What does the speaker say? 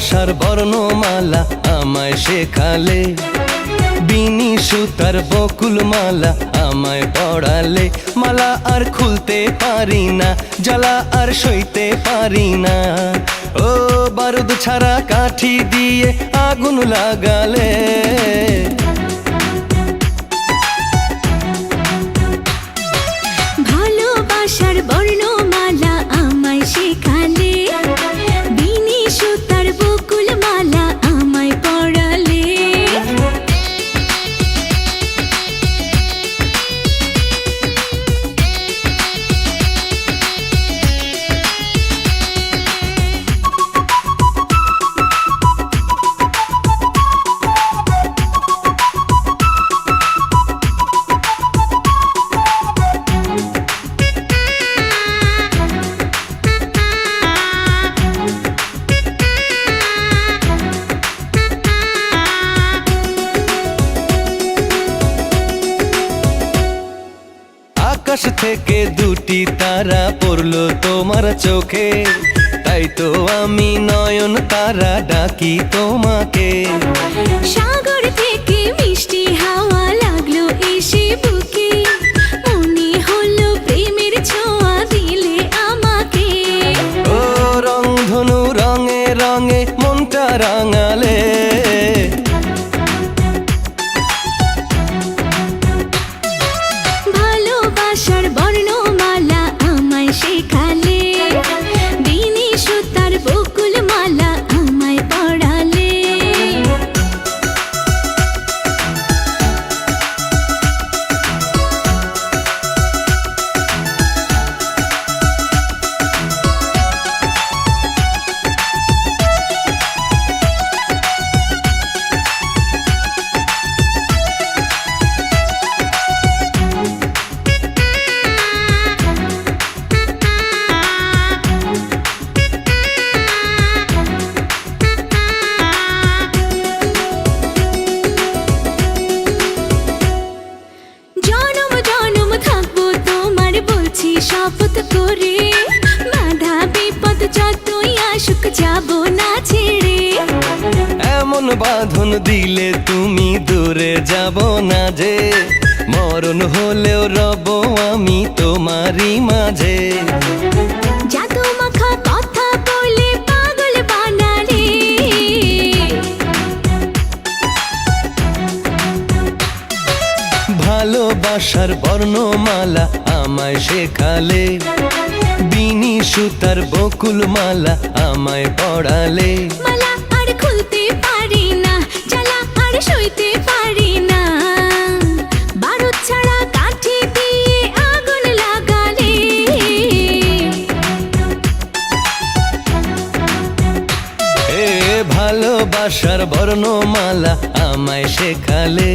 ভালোবাসার বর্ণমালা আমায় শেখালে, বিনি সুতার বকুল মালা আমায় পড়ালে। মালা আর খুলতে পারি না, জ্বালা আর সইতে পারি না। ও বারুদ ছাড়া কাঠি দিয়ে আগুন লাগালে। ভালোবাসার বর্ণমালা আমায় শেখালে, বিনি সুতার বকুল মালা আমায় পড়ালে। আকাশ থেকে দুটি তারা পড়লো তোমার চোখে, তাই তো আমি নয়ন তারা ডাকি তোমাকে। সাগর থেকে মিষ্টি হাওয়া লাগলো এসে বুকে, মনে হলো প্রেমের ছোঁয়া দিলে আমাকে। ও রংধনু রঙে রঙে মনটা রাঙালে। ভালোবাসার বর্ণমালা আমায় শেখালে, বিনি সুতার বকুল মালা আমায় পড়ালে। শপথ করে, বাধা বিপদ যতই আসুক যাব না ছেড়ে। এমন বাঁধন দিলে তুমি দূরে যাব না যে, মরণ হলেও রব আমি তোমারই মাঝে। জাদু মাখা কথা বলে পাগল বানালে, ভালোবাসার বর্ণমালা আমায় শেখালে, বিনি সুতার বকুল মালা আমায় পড়ালে। মালা আর খুলতে পারি না, জ্বালা আর সইতে পারি না। বারুদ ছাড়া কাঠি দিয়ে আগুন লাগালে। এ ভালোবাসার বর্ণমালা আমায় শেখালে,